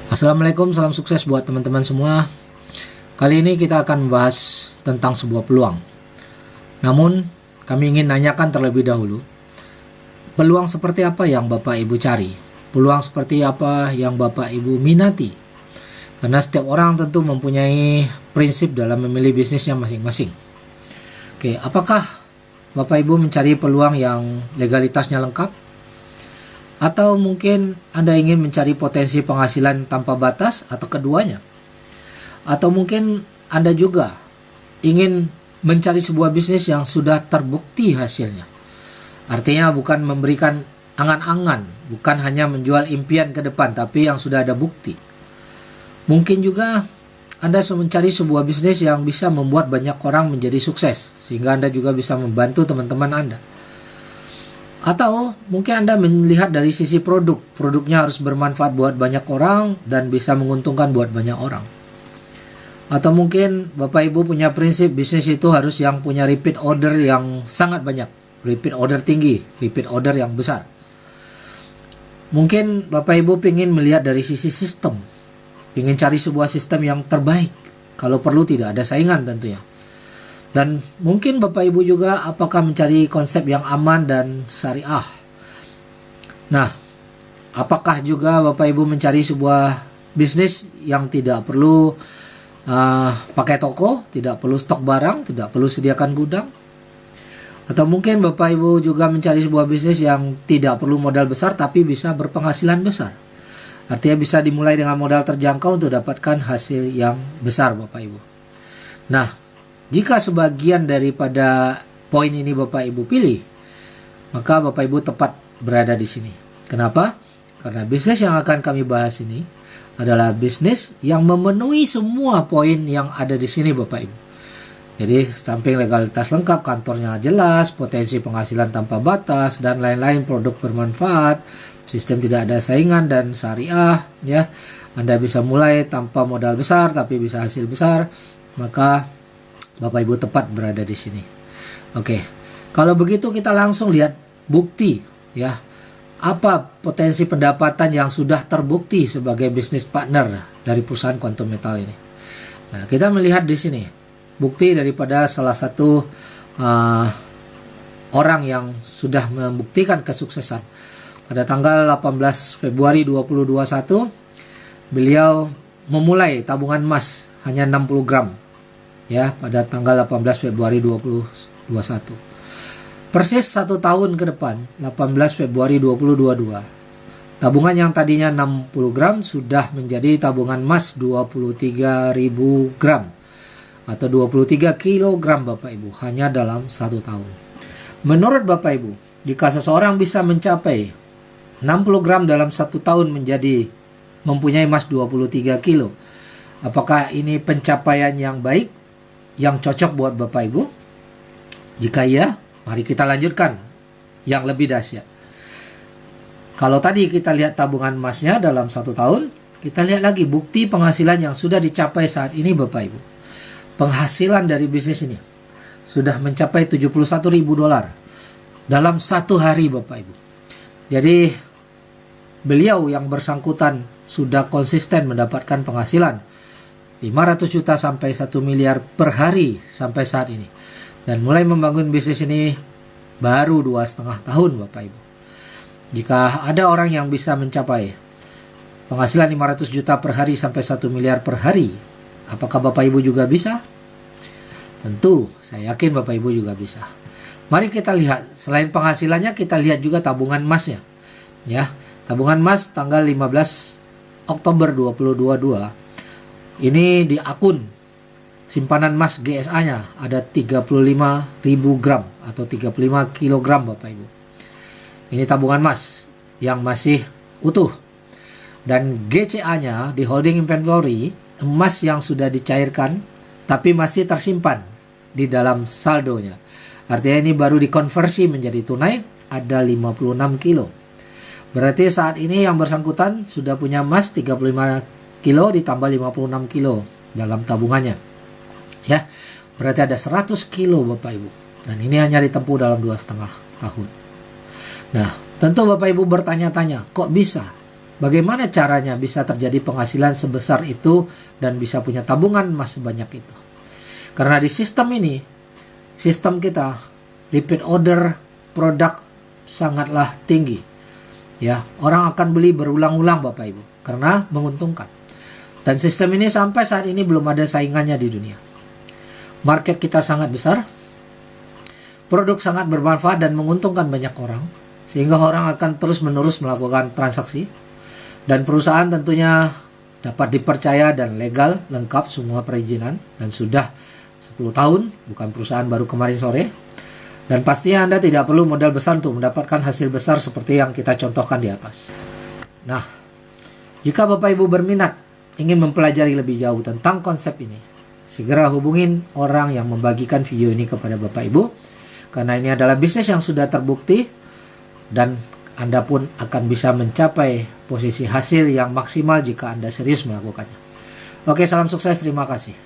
Assalamualaikum, salam sukses buat teman-teman semua. Kali ini kita akan membahas tentang sebuah peluang. Namun, kami ingin nanyakan terlebih dahulu, peluang seperti apa yang Bapak Ibu cari? Peluang seperti apa yang Bapak Ibu minati? Karena setiap orang tentu mempunyai prinsip dalam memilih bisnisnya masing-masing. Oke, apakah Bapak Ibu mencari peluang yang legalitasnya lengkap? Atau mungkin Anda ingin mencari potensi penghasilan tanpa batas atau keduanya? Atau mungkin Anda juga ingin mencari sebuah bisnis yang sudah terbukti hasilnya. Artinya bukan memberikan angan-angan, bukan hanya menjual impian ke depan, tapi yang sudah ada bukti. Mungkin juga Anda mencari sebuah bisnis yang bisa membuat banyak orang menjadi sukses, sehingga Anda juga bisa membantu teman-teman Anda. Atau mungkin Anda melihat dari sisi produknya harus bermanfaat buat banyak orang dan bisa menguntungkan buat banyak orang. Atau mungkin Bapak Ibu punya prinsip bisnis itu harus yang punya repeat order yang sangat banyak, repeat order tinggi, repeat order yang besar. Mungkin Bapak Ibu ingin melihat dari sisi sistem, ingin cari sebuah sistem yang terbaik, kalau perlu tidak ada saingan tentunya. Dan mungkin Bapak Ibu juga apakah mencari konsep yang aman dan syariah. Nah, apakah juga Bapak Ibu mencari sebuah bisnis yang tidak perlu pakai toko, tidak perlu stok barang, tidak perlu sediakan gudang? Atau mungkin Bapak Ibu juga mencari sebuah bisnis yang tidak perlu modal besar tapi bisa berpenghasilan besar. Artinya bisa dimulai dengan modal terjangkau untuk dapatkan hasil yang besar Bapak Ibu. Nah, jika sebagian daripada poin ini Bapak Ibu pilih, maka Bapak Ibu tepat berada di sini. Kenapa? Karena bisnis yang akan kami bahas ini adalah bisnis yang memenuhi semua poin yang ada di sini Bapak Ibu. Jadi samping legalitas lengkap, kantornya jelas, potensi penghasilan tanpa batas, dan lain-lain, produk bermanfaat, sistem tidak ada saingan dan syariah, ya. Anda bisa mulai tanpa modal besar tapi bisa hasil besar, maka Bapak Ibu tepat berada di sini. Oke. Kalau begitu kita langsung lihat bukti, ya. Apa potensi pendapatan yang sudah terbukti sebagai bisnis partner dari perusahaan Quantum Metal ini. Nah, kita melihat di sini bukti daripada salah satu orang yang sudah membuktikan kesuksesan. Pada tanggal 18 Februari 2021, beliau memulai tabungan emas hanya 60 gram. Ya, pada tanggal 18 Februari 2021. Persis 1 tahun ke depan, 18 Februari 2022, tabungan yang tadinya 60 gram sudah menjadi tabungan emas 23.000 gram atau 23 kilogram Bapak Ibu hanya dalam 1 tahun. Menurut Bapak Ibu, jika seseorang bisa mencapai 60 gram dalam 1 tahun menjadi mempunyai emas 23 kilo, apakah ini pencapaian yang baik, yang cocok buat Bapak Ibu? Jika iya, mari kita lanjutkan yang lebih dahsyat. Kalau tadi kita lihat tabungan emasnya dalam 1 tahun, kita lihat lagi bukti penghasilan yang sudah dicapai saat ini Bapak Ibu. Penghasilan dari bisnis ini sudah mencapai $71.000 dalam 1 hari Bapak Ibu. Jadi beliau yang bersangkutan sudah konsisten mendapatkan penghasilan 500 juta sampai 1 miliar per hari sampai saat ini. Dan mulai membangun bisnis ini baru 2,5 tahun Bapak Ibu. Jika ada orang yang bisa mencapai penghasilan 500 juta per hari sampai 1 miliar per hari, apakah Bapak Ibu juga bisa? Tentu, saya yakin Bapak Ibu juga bisa. Mari kita lihat, selain penghasilannya kita lihat juga tabungan emasnya. Ya, tabungan emas tanggal 15 Oktober 2022. Ini di akun simpanan emas GSA-nya ada 35.000 gram atau 35 kilogram Bapak Ibu. Ini tabungan emas yang masih utuh. Dan GCA-nya di holding inventory, emas yang sudah dicairkan tapi masih tersimpan di dalam saldonya. Artinya ini baru dikonversi menjadi tunai, ada 56 kilo. Berarti saat ini yang bersangkutan sudah punya emas 35 kilo ditambah 56 kilo dalam tabungannya. Ya, berarti ada 100 kilo Bapak Ibu. Dan ini hanya ditempuh dalam 2,5 tahun. Nah, tentu Bapak Ibu bertanya-tanya, kok bisa? Bagaimana caranya bisa terjadi penghasilan sebesar itu dan bisa punya tabungan emas sebanyak itu? Karena di sistem ini, sistem kita, repeat order produk sangatlah tinggi. Ya, orang akan beli berulang-ulang Bapak Ibu karena menguntungkan. Dan sistem ini sampai saat ini belum ada saingannya di dunia. Market kita sangat besar. Produk sangat bermanfaat dan menguntungkan banyak orang, sehingga orang akan terus-menerus melakukan transaksi. Dan perusahaan tentunya dapat dipercaya dan legal, lengkap semua perizinan, dan sudah 10 tahun, bukan perusahaan baru kemarin sore. Dan pastinya Anda tidak perlu modal besar untuk mendapatkan hasil besar seperti yang kita contohkan di atas. Nah, jika Bapak Ibu berminat ingin mempelajari lebih jauh tentang konsep ini, segera hubungin orang yang membagikan video ini kepada Bapak Ibu, karena ini adalah bisnis yang sudah terbukti dan Anda pun akan bisa mencapai posisi hasil yang maksimal jika Anda serius melakukannya. Oke, salam sukses, terima kasih.